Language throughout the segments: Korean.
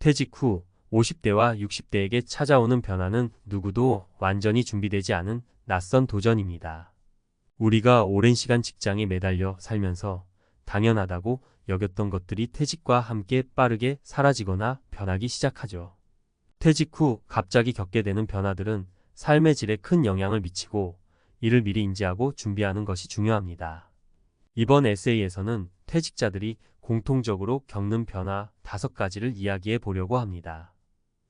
퇴직 후 50대와 60대에게 찾아오는 변화는 누구도 완전히 준비되지 않은 낯선 도전입니다. 우리가 오랜 시간 직장에 매달려 살면서 당연하다고 여겼던 것들이 퇴직과 함께 빠르게 사라지거나 변하기 시작하죠. 퇴직 후 갑자기 겪게 되는 변화들은 삶의 질에 큰 영향을 미치고 이를 미리 인지하고 준비하는 것이 중요합니다. 이번 에세이에서는 퇴직자들이 공통적으로 겪는 변화 5가지를 이야기해 보려고 합니다.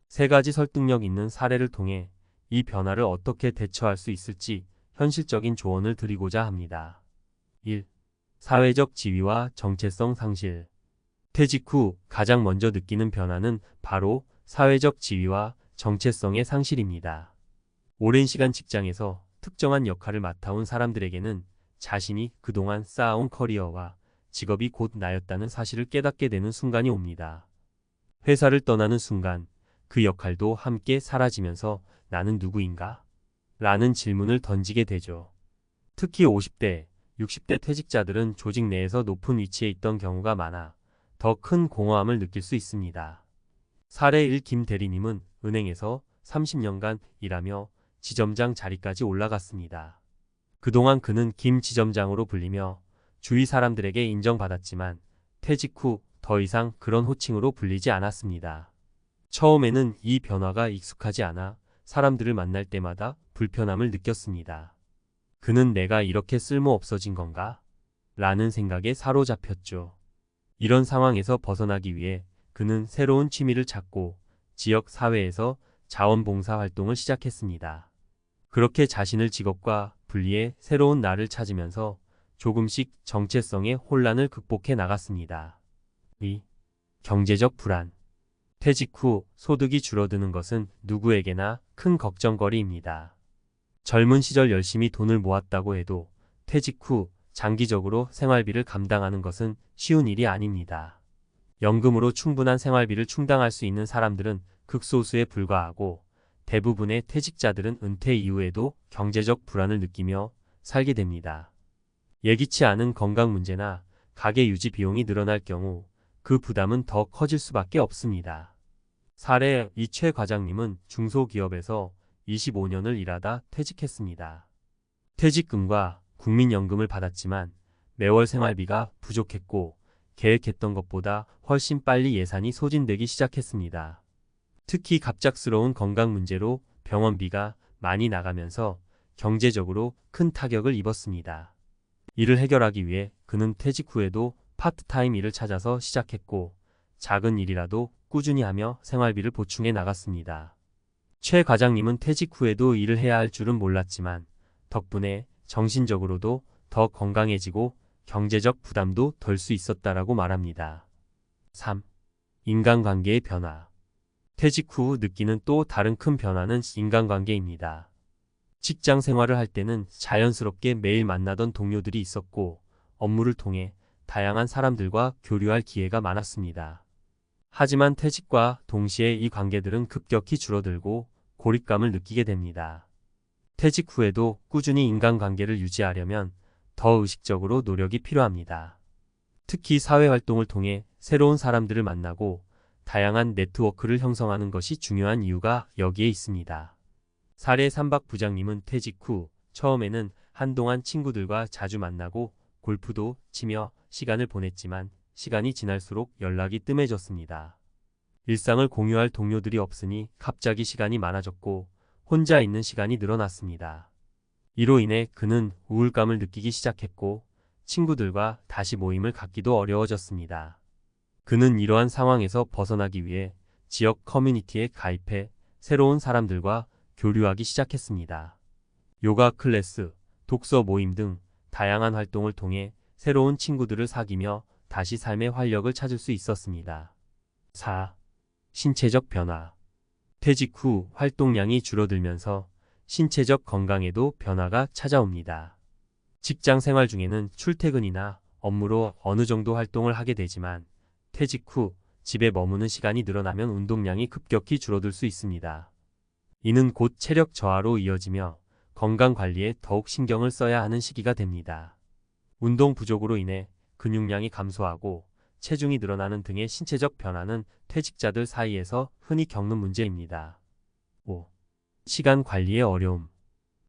3가지 설득력 있는 사례를 통해 이 변화를 어떻게 대처할 수 있을지 현실적인 조언을 드리고자 합니다. 1. 사회적 지위와 정체성 상실. 퇴직 후 가장 먼저 느끼는 변화는 바로 사회적 지위와 정체성의 상실입니다. 오랜 시간 직장에서 특정한 역할을 맡아온 사람들에게는 자신이 그동안 쌓아온 커리어와 직업이 곧 나였다는 사실을 깨닫게 되는 순간이 옵니다. 회사를 떠나는 순간 그 역할도 함께 사라지면서 나는 누구인가? 라는 질문을 던지게 되죠. 특히 50대, 60대 퇴직자들은 조직 내에서 높은 위치에 있던 경우가 많아 더 큰 공허함을 느낄 수 있습니다. 사례 1. 김 대리님은 은행에서 30년간 일하며 지점장 자리까지 올라갔습니다. 그동안 그는 김 지점장으로 불리며 주위 사람들에게 인정받았지만 퇴직 후 더 이상 그런 호칭으로 불리지 않았습니다. 처음에는 이 변화가 익숙하지 않아 사람들을 만날 때마다 불편함을 느꼈습니다. 그는 내가 이렇게 쓸모없어진 건가? 라는 생각에 사로잡혔죠. 이런 상황에서 벗어나기 위해 그는 새로운 취미를 찾고 지역 사회에서 자원봉사 활동을 시작했습니다. 그렇게 자신을 직업과 분리해 새로운 나를 찾으면서 조금씩 정체성의 혼란을 극복해 나갔습니다. 2. 경제적 불안. 퇴직 후 소득이 줄어드는 것은 누구에게나 큰 걱정거리입니다. 젊은 시절 열심히 돈을 모았다고 해도 퇴직 후 장기적으로 생활비를 감당하는 것은 쉬운 일이 아닙니다. 연금으로 충분한 생활비를 충당할 수 있는 사람들은 극소수에 불과하고 대부분의 퇴직자들은 은퇴 이후에도 경제적 불안을 느끼며 살게 됩니다. 예기치 않은 건강 문제나 가계 유지 비용이 늘어날 경우 그 부담은 더 커질 수밖에 없습니다. 사례 2. 최 과장님은 중소기업에서 25년을 일하다 퇴직했습니다. 퇴직금과 국민연금을 받았지만 매월 생활비가 부족했고 계획했던 것보다 훨씬 빨리 예산이 소진되기 시작했습니다. 특히 갑작스러운 건강 문제로 병원비가 많이 나가면서 경제적으로 큰 타격을 입었습니다. 이를 해결하기 위해 그는 퇴직 후에도 파트타임 일을 찾아서 시작했고 작은 일이라도 꾸준히 하며 생활비를 보충해 나갔습니다. 최 과장님은 퇴직 후에도 일을 해야 할 줄은 몰랐지만 덕분에 정신적으로도 더 건강해지고 경제적 부담도 덜 수 있었다라고 말합니다. 3. 인간관계의 변화. 퇴직 후 느끼는 또 다른 큰 변화는 인간관계입니다. 직장 생활을 할 때는 자연스럽게 매일 만나던 동료들이 있었고 업무를 통해 다양한 사람들과 교류할 기회가 많았습니다. 하지만 퇴직과 동시에 이 관계들은 급격히 줄어들고 고립감을 느끼게 됩니다. 퇴직 후에도 꾸준히 인간관계를 유지하려면 더 의식적으로 노력이 필요합니다. 특히 사회활동을 통해 새로운 사람들을 만나고 다양한 네트워크를 형성하는 것이 중요한 이유가 여기에 있습니다. 사례 3박 부장님은 퇴직 후 처음에는 한동안 친구들과 자주 만나고 골프도 치며 시간을 보냈지만 시간이 지날수록 연락이 뜸해졌습니다. 일상을 공유할 동료들이 없으니 갑자기 시간이 많아졌고 혼자 있는 시간이 늘어났습니다. 이로 인해 그는 우울감을 느끼기 시작했고 친구들과 다시 모임을 갖기도 어려워졌습니다. 그는 이러한 상황에서 벗어나기 위해 지역 커뮤니티에 가입해 새로운 사람들과 교류하기 시작했습니다. 요가 클래스, 독서 모임 등 다양한 활동을 통해 새로운 친구들을 사귀며 다시 삶의 활력을 찾을 수 있었습니다. 4. 신체적 변화. 퇴직 후 활동량이 줄어들면서 신체적 건강에도 변화가 찾아옵니다. 직장 생활 중에는 출퇴근이나 업무로 어느 정도 활동을 하게 되지만 퇴직 후 집에 머무는 시간이 늘어나면 운동량이 급격히 줄어들 수 있습니다. 이는 곧 체력 저하로 이어지며 건강 관리에 더욱 신경을 써야 하는 시기가 됩니다. 운동 부족으로 인해 근육량이 감소하고 체중이 늘어나는 등의 신체적 변화는 퇴직자들 사이에서 흔히 겪는 문제입니다. 5. 시간 관리의 어려움.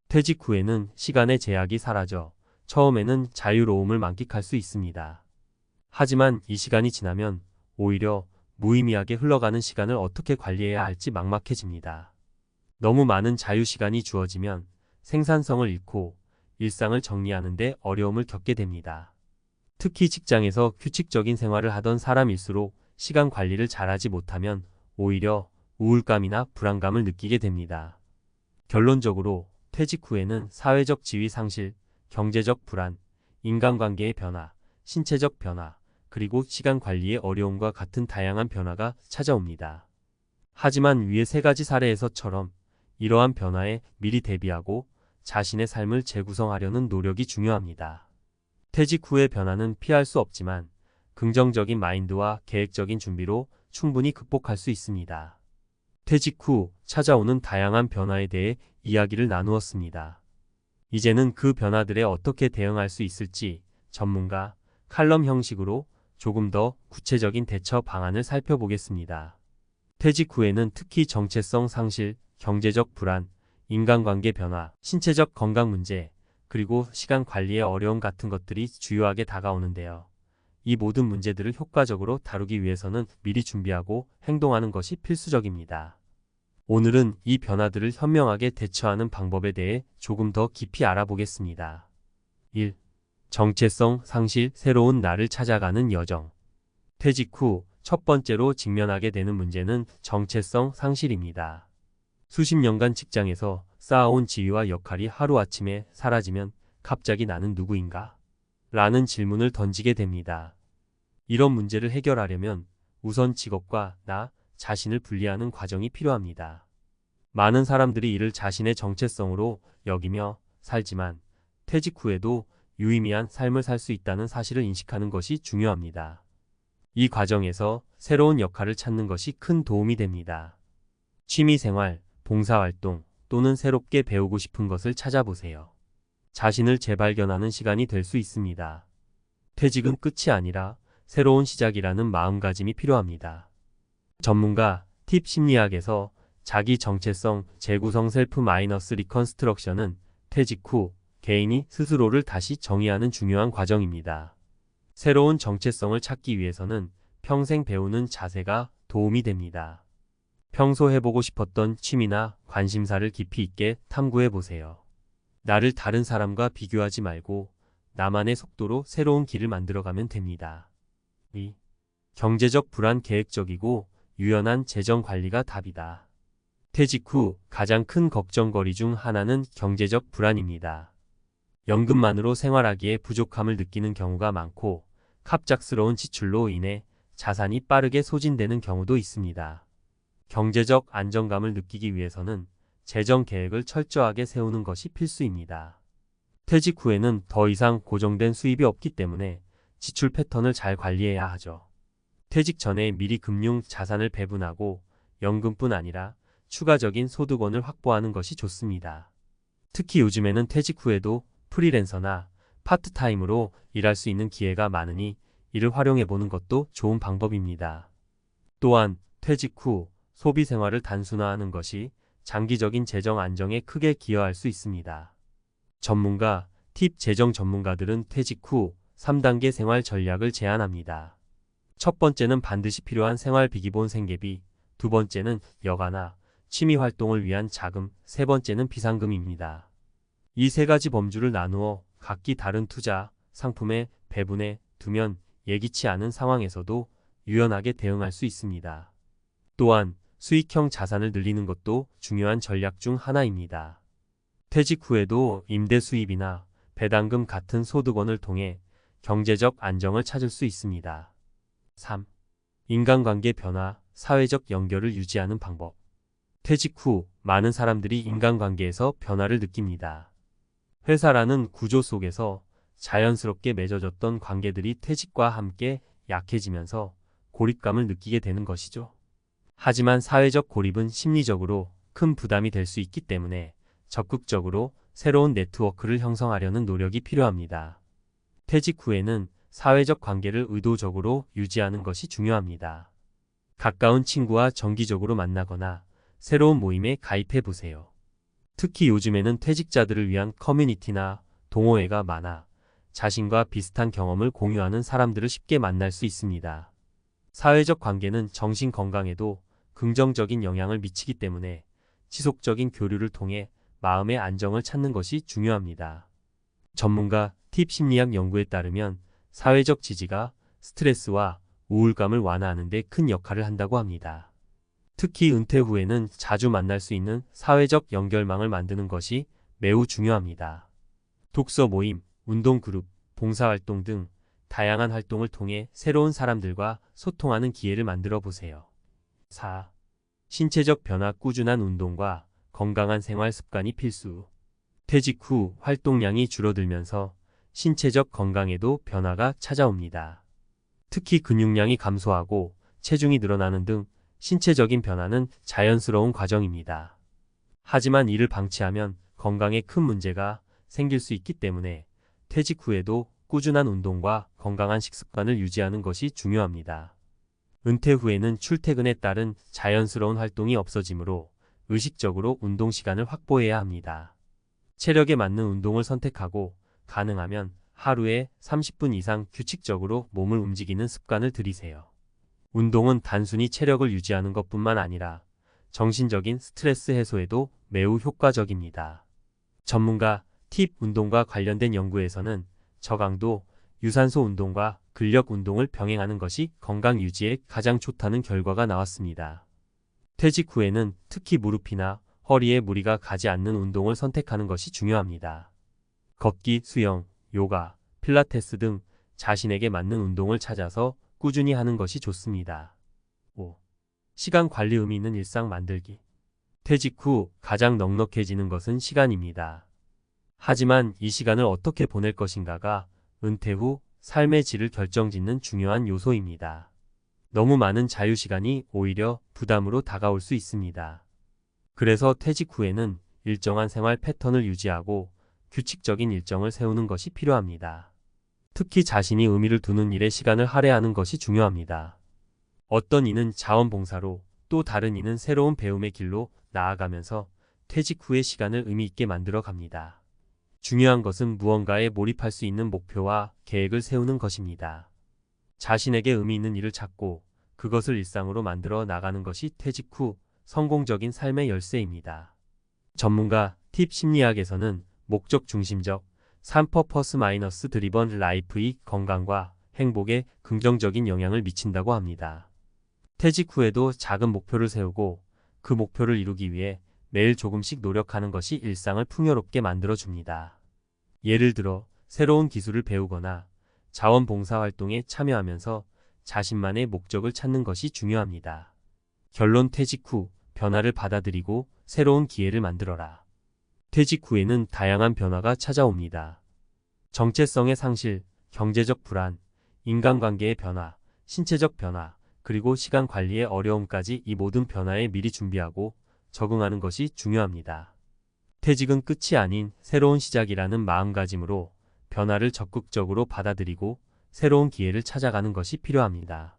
퇴직 후에는 시간의 제약이 사라져 처음에는 자유로움을 만끽할 수 있습니다. 하지만 이 시간이 지나면 오히려 무의미하게 흘러가는 시간을 어떻게 관리해야 할지 막막해집니다. 너무 많은 자유 시간이 주어지면 생산성을 잃고 일상을 정리하는 데 어려움을 겪게 됩니다. 특히 직장에서 규칙적인 생활을 하던 사람일수록 시간 관리를 잘하지 못하면 오히려 우울감이나 불안감을 느끼게 됩니다. 결론적으로 퇴직 후에는 사회적 지위 상실, 경제적 불안, 인간관계의 변화, 신체적 변화, 그리고 시간 관리의 어려움과 같은 다양한 변화가 찾아옵니다. 하지만 위의 세 가지 사례에서처럼 이러한 변화에 미리 대비하고 자신의 삶을 재구성하려는 노력이 중요합니다. 퇴직 후의 변화는 피할 수 없지만 긍정적인 마인드와 계획적인 준비로 충분히 극복할 수 있습니다. 퇴직 후 찾아오는 다양한 변화에 대해 이야기를 나누었습니다. 이제는 그 변화들에 어떻게 대응할 수 있을지 전문가 칼럼 형식으로 조금 더 구체적인 대처 방안을 살펴보겠습니다. 퇴직 후에는 특히 정체성 상실, 경제적 불안, 인간관계 변화, 신체적 건강 문제, 그리고 시간 관리의 어려움 같은 것들이 주요하게 다가오는데요. 이 모든 문제들을 효과적으로 다루기 위해서는 미리 준비하고 행동하는 것이 필수적입니다. 오늘은 이 변화들을 현명하게 대처하는 방법에 대해 조금 더 깊이 알아보겠습니다. 1. 정체성 상실, 새로운 나를 찾아가는 여정. 퇴직 후 첫 번째로 직면하게 되는 문제는 정체성 상실입니다. 수십 년간 직장에서 쌓아온 지위와 역할이 하루아침에 사라지면 갑자기 나는 누구인가? 라는 질문을 던지게 됩니다. 이런 문제를 해결하려면 우선 직업과 나 자신을 분리하는 과정이 필요합니다. 많은 사람들이 이를 자신의 정체성으로 여기며 살지만 퇴직 후에도 유의미한 삶을 살 수 있다는 사실을 인식하는 것이 중요합니다. 이 과정에서 새로운 역할을 찾는 것이 큰 도움이 됩니다. 취미생활, 봉사활동 또는 새롭게 배우고 싶은 것을 찾아보세요. 자신을 재발견하는 시간이 될 수 있습니다. 퇴직은 끝이 아니라 새로운 시작이라는 마음가짐이 필요합니다. 전문가 팁 심리학에서 자기 정체성 재구성 셀프 마이너스 리컨스트럭션은 퇴직 후 개인이 스스로를 다시 정의하는 중요한 과정입니다. 새로운 정체성을 찾기 위해서는 평생 배우는 자세가 도움이 됩니다. 평소 해보고 싶었던 취미나 관심사를 깊이 있게 탐구해 보세요. 나를 다른 사람과 비교하지 말고 나만의 속도로 새로운 길을 만들어가면 됩니다. 2. 경제적 불안 계획적이고 유연한 재정 관리가 답이다. 퇴직 후 가장 큰 걱정거리 중 하나는 경제적 불안입니다. 연금만으로 생활하기에 부족함을 느끼는 경우가 많고 갑작스러운 지출로 인해 자산이 빠르게 소진되는 경우도 있습니다. 경제적 안정감을 느끼기 위해서는 재정 계획을 철저하게 세우는 것이 필수입니다. 퇴직 후에는 더 이상 고정된 수입이 없기 때문에 지출 패턴을 잘 관리해야 하죠. 퇴직 전에 미리 금융 자산을 배분하고 연금뿐 아니라 추가적인 소득원을 확보하는 것이 좋습니다. 특히 요즘에는 퇴직 후에도 프리랜서나 파트타임으로 일할 수 있는 기회가 많으니 이를 활용해 보는 것도 좋은 방법입니다. 또한 퇴직 후 소비 생활을 단순화하는 것이 장기적인 재정 안정에 크게 기여할 수 있습니다. 전문가 팁 재정 전문가들은 퇴직 후 3단계 생활 전략을 제안합니다. 첫 번째는 반드시 필요한 생활비 기본 생계비, 두 번째는 여가나 취미 활동을 위한 자금, 세 번째는 비상금입니다. 이 세 가지 범주를 나누어 각기 다른 투자, 상품에 배분해 두면 예기치 않은 상황에서도 유연하게 대응할 수 있습니다. 또한 수익형 자산을 늘리는 것도 중요한 전략 중 하나입니다. 퇴직 후에도 임대 수입이나 배당금 같은 소득원을 통해 경제적 안정을 찾을 수 있습니다. 3. 인간관계 변화, 사회적 연결을 유지하는 방법. 퇴직 후 많은 사람들이 인간관계에서 변화를 느낍니다. 회사라는 구조 속에서 자연스럽게 맺어졌던 관계들이 퇴직과 함께 약해지면서 고립감을 느끼게 되는 것이죠. 하지만 사회적 고립은 심리적으로 큰 부담이 될 수 있기 때문에 적극적으로 새로운 네트워크를 형성하려는 노력이 필요합니다. 퇴직 후에는 사회적 관계를 의도적으로 유지하는 것이 중요합니다. 가까운 친구와 정기적으로 만나거나 새로운 모임에 가입해 보세요. 특히 요즘에는 퇴직자들을 위한 커뮤니티나 동호회가 많아 자신과 비슷한 경험을 공유하는 사람들을 쉽게 만날 수 있습니다. 사회적 관계는 정신 건강에도 긍정적인 영향을 미치기 때문에 지속적인 교류를 통해 마음의 안정을 찾는 것이 중요합니다. 전문가 팁 심리학 연구에 따르면 사회적 지지가 스트레스와 우울감을 완화하는 데 큰 역할을 한다고 합니다. 특히 은퇴 후에는 자주 만날 수 있는 사회적 연결망을 만드는 것이 매우 중요합니다. 독서 모임, 운동 그룹, 봉사활동 등 다양한 활동을 통해 새로운 사람들과 소통하는 기회를 만들어 보세요. 4. 신체적 변화 꾸준한 운동과 건강한 생활 습관이 필수. 퇴직 후 활동량이 줄어들면서 신체적 건강에도 변화가 찾아옵니다. 특히 근육량이 감소하고 체중이 늘어나는 등 신체적인 변화는 자연스러운 과정입니다. 하지만 이를 방치하면 건강에 큰 문제가 생길 수 있기 때문에 퇴직 후에도 꾸준한 운동과 건강한 식습관을 유지하는 것이 중요합니다. 은퇴 후에는 출퇴근에 따른 자연스러운 활동이 없어지므로 의식적으로 운동 시간을 확보해야 합니다. 체력에 맞는 운동을 선택하고 가능하면 하루에 30분 이상 규칙적으로 몸을 움직이는 습관을 들이세요. 운동은 단순히 체력을 유지하는 것뿐만 아니라 정신적인 스트레스 해소에도 매우 효과적입니다. 전문가 팁 운동과 관련된 연구에서는 저강도 유산소 운동과 근력 운동을 병행하는 것이 건강 유지에 가장 좋다는 결과가 나왔습니다. 퇴직 후에는 특히 무릎이나 허리에 무리가 가지 않는 운동을 선택하는 것이 중요합니다. 걷기, 수영, 요가, 필라테스 등 자신에게 맞는 운동을 찾아서 꾸준히 하는 것이 좋습니다. 5. 시간 관리 의미 있는 일상 만들기. 퇴직 후 가장 넉넉해지는 것은 시간입니다. 하지만 이 시간을 어떻게 보낼 것인가가 은퇴 후 삶의 질을 결정짓는 중요한 요소입니다. 너무 많은 자유시간이 오히려 부담으로 다가올 수 있습니다. 그래서 퇴직 후에는 일정한 생활 패턴을 유지하고 규칙적인 일정을 세우는 것이 필요합니다. 특히 자신이 의미를 두는 일에 시간을 할애하는 것이 중요합니다. 어떤 이는 자원봉사로 또 다른 이는 새로운 배움의 길로 나아가면서 퇴직 후의 시간을 의미 있게 만들어 갑니다. 중요한 것은 무언가에 몰입할 수 있는 목표와 계획을 세우는 것입니다. 자신에게 의미 있는 일을 찾고 그것을 일상으로 만들어 나가는 것이 퇴직 후 성공적인 삶의 열쇠입니다. 전문가 팁 심리학에서는 목적 중심적 삶 퍼퍼스 마이너스 드리번 라이프의 건강과 행복에 긍정적인 영향을 미친다고 합니다. 퇴직 후에도 작은 목표를 세우고 그 목표를 이루기 위해 매일 조금씩 노력하는 것이 일상을 풍요롭게 만들어줍니다. 예를 들어 새로운 기술을 배우거나 자원봉사 활동에 참여하면서 자신만의 목적을 찾는 것이 중요합니다. 결론 퇴직 후 변화를 받아들이고 새로운 기회를 만들어라. 퇴직 후에는 다양한 변화가 찾아옵니다. 정체성의 상실, 경제적 불안, 인간관계의 변화, 신체적 변화, 그리고 시간 관리의 어려움까지 이 모든 변화에 미리 준비하고 적응하는 것이 중요합니다. 퇴직은 끝이 아닌 새로운 시작이라는 마음가짐으로 변화를 적극적으로 받아들이고 새로운 기회를 찾아가는 것이 필요합니다.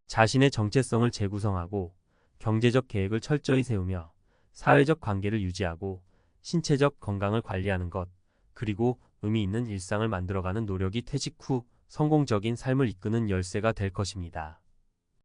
자신의 정체성을 재구성하고 경제적 계획을 철저히 세우며 사회적 관계를 유지하고 신체적 건강을 관리하는 것, 그리고 의미 있는 일상을 만들어가는 노력이 퇴직 후 성공적인 삶을 이끄는 열쇠가 될 것입니다.